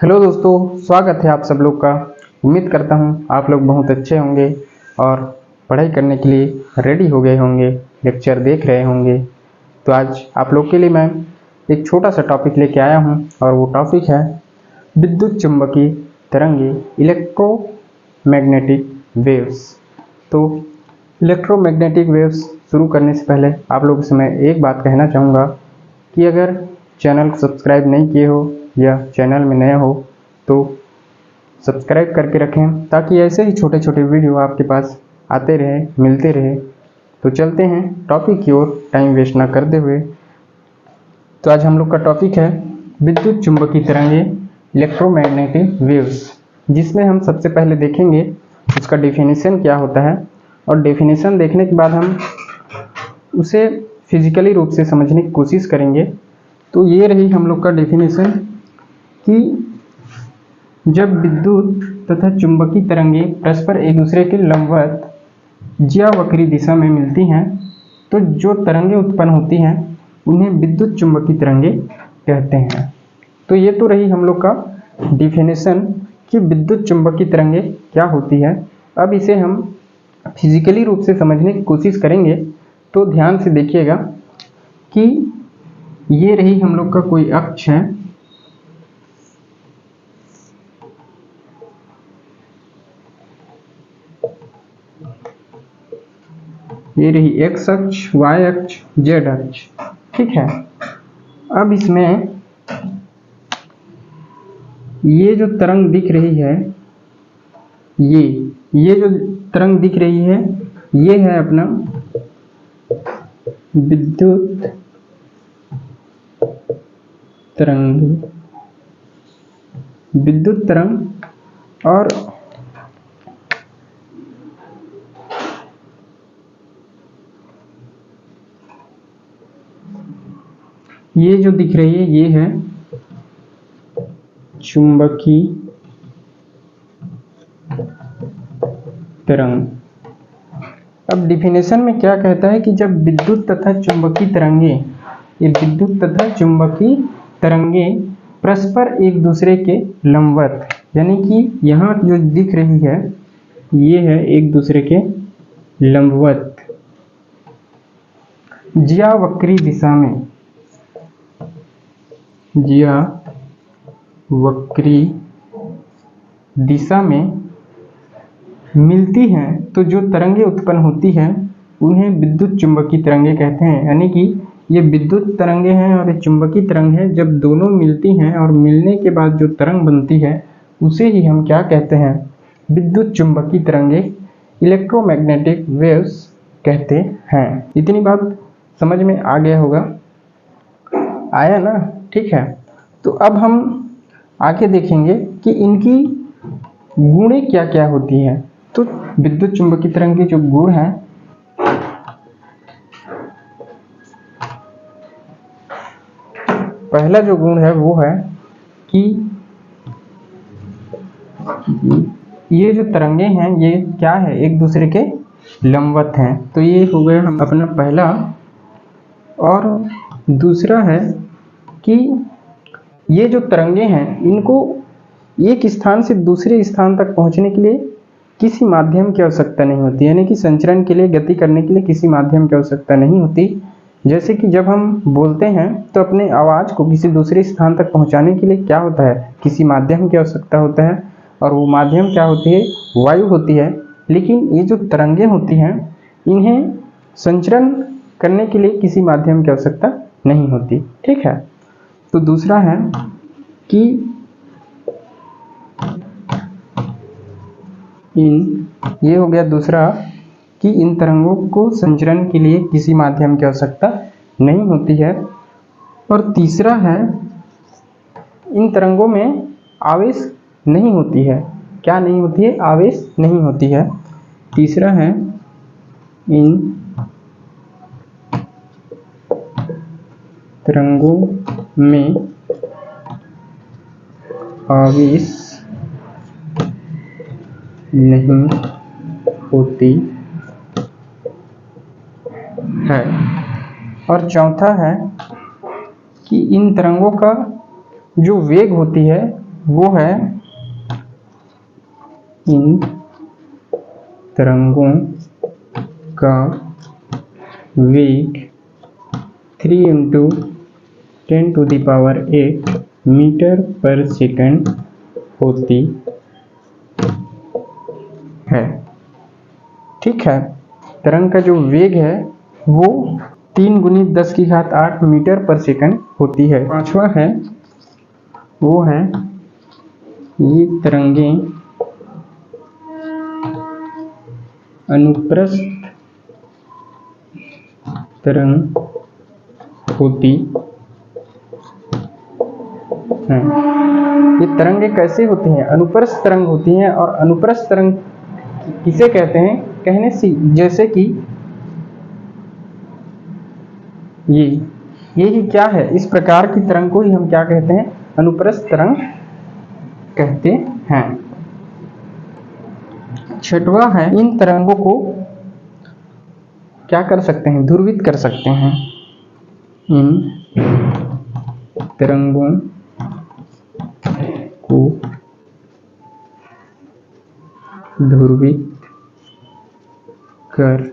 Hello दोस्तों, स्वागत है आप सब लोग का। उम्मीद करता हूँ आप लोग बहुत अच्छे होंगे और पढ़ाई करने के लिए रेडी हो गए होंगे, लेक्चर देख रहे होंगे। तो आज आप लोग के लिए मैं एक छोटा सा टॉपिक लेके आया हूँ और वो टॉपिक है विद्युत चुम्बकीय तरंगे, इलेक्ट्रोमैग्नेटिक वेव्स। तो इलेक्ट्रोमैग्नेटिक वेव्स शुरू करने से पहले आप लोगों से मैं एक बात कहना चाहूँगा कि अगर चैनल को सब्सक्राइब नहीं किए हो या चैनल में नए हो तो सब्सक्राइब करके रखें, ताकि ऐसे ही छोटे छोटे वीडियो आपके पास आते रहे, मिलते रहे। तो चलते हैं टॉपिक की ओर, टाइम वेस्ट ना करते हुए। तो आज हम लोग का टॉपिक है विद्युत चुम्बकीय तरंगे, इलेक्ट्रोमैग्नेटिक वेव्स, जिसमें हम सबसे पहले देखेंगे उसका डेफिनेशन क्या होता है, और डेफिनेशन देखने के बाद हम उसे फिजिकली रूप से समझने की कोशिश करेंगे। तो ये रही हम लोग का डेफिनेशन कि जब विद्युत तथा चुंबकीय तरंगे परस्पर एक दूसरे के लंबवत या वक्री दिशा में मिलती हैं तो जो तरंगे उत्पन्न होती हैं उन्हें विद्युत चुंबकीय तरंगे कहते हैं। तो ये तो रही हम लोग का डेफिनेशन कि विद्युत चुंबकीय तरंगे क्या होती है। अब इसे हम फिजिकली रूप से समझने की कोशिश करेंगे। तो ध्यान से देखिएगा कि ये रही हम लोग का कोई अक्ष है, ये रही एक्स अक्ष, वाई अक्ष, जेड अक्ष, ठीक है। अब इसमें ये जो तरंग दिख रही है, ये जो तरंग दिख रही है, ये है अपना विद्युत तरंग, विद्युत तरंग। और ये जो दिख रही है ये है चुंबकीय तरंग। अब डिफिनेशन में क्या कहता है कि जब विद्युत तथा चुंबकीय तरंगे, ये विद्युत तथा चुंबकीय तरंगे परस्पर एक दूसरे के लंबवत, यानी कि यहाँ जो दिख रही है ये है एक दूसरे के लंबवत या वक्री दिशा में, या वक्री दिशा में मिलती हैं तो जो तरंगे उत्पन्न होती हैं उन्हें विद्युत चुंबकीय तरंगे कहते हैं। यानी कि ये विद्युत तरंगे हैं और ये चुंबकीय तरंग है। जब दोनों मिलती हैं और मिलने के बाद जो तरंग बनती है उसे ही हम क्या कहते हैं, विद्युत चुंबकीय तरंगे, इलेक्ट्रोमैग्नेटिक वेव्स कहते हैं। इतनी बात समझ में आ गया होगा, आया ना, ठीक है। तो अब हम आगे देखेंगे कि इनकी गुणें क्या क्या होती हैं। तो विद्युत चुंबकीय तरंग के जो गुण हैं, पहला जो गुण है वो है कि ये जो तरंगे हैं ये क्या है, एक दूसरे के लंबवत हैं। तो ये हो गया हम अपना पहला। और दूसरा है कि ये जो तरंगे हैं इनको एक स्थान से दूसरे स्थान तक पहुंचने के लिए किसी माध्यम की आवश्यकता नहीं होती, यानी कि संचरण के लिए, गति करने के लिए किसी माध्यम की आवश्यकता नहीं होती। जैसे कि जब हम बोलते हैं तो अपने आवाज़ को किसी दूसरे स्थान तक पहुंचाने के लिए क्या होता है, किसी माध्यम की आवश्यकता होता है, और वो माध्यम क्या होती है, वायु होती है। लेकिन ये जो तरंगे होती हैं इन्हें संचरण करने के लिए किसी माध्यम की आवश्यकता नहीं होती, ठीक है। तो दूसरा है कि ये हो गया दूसरा कि इन तरंगों को संचरण के लिए किसी माध्यम की आवश्यकता नहीं होती है। और तीसरा है इन तरंगों में आवेश नहीं होती है। क्या नहीं होती है, आवेश नहीं होती है। तीसरा है इन तरंगों में आवेश नहीं होती है। और चौथा है कि इन तरंगों का जो वेग होती है वो है इन तरंगों का वेग 3 × 10⁸ मीटर पर सेकंड होती है। ठीक है, तरंग का जो वेग है वो 3 × 10⁸ मीटर पर सेकंड होती है। पांचवा है वो है ये तरंगें अनुप्रस्थ तरंग होती हैं। ये तरंगे कैसे होती हैं? अनुप्रस्थ तरंग होती हैं। और अनुप्रस्थ तरंग किसे कहते हैं? कहने से जैसे कि ये ही क्या है, इस प्रकार की तरंग को ही हम क्या कहते हैं? अनुप्रस्थ तरंग कहते हैं। छठवां है इन तरंगों को क्या कर सकते हैं? ध्रुवित कर सकते हैं। इन तरंगों को ध्रुवित कर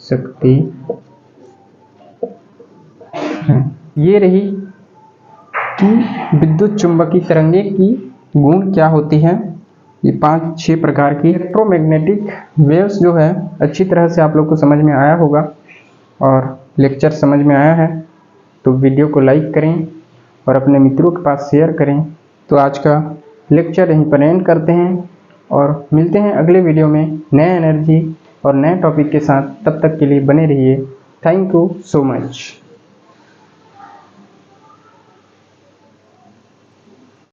सकते हैं। ये रही कि विद्युत चुंबकीय तरंगे की गुण क्या होती है। ये 5-6 प्रकार की इलेक्ट्रोमैग्नेटिक वेव्स जो है अच्छी तरह से आप लोग को समझ में आया होगा और लेक्चर समझ में आया है तो वीडियो को लाइक करें और अपने मित्रों के पास शेयर करें। तो आज का लेक्चर यहीं पर एंड करते हैं और मिलते हैं अगले वीडियो में नए एनर्जी और नए टॉपिक के साथ। तब तक के लिए बने रहिए। Thank you so much.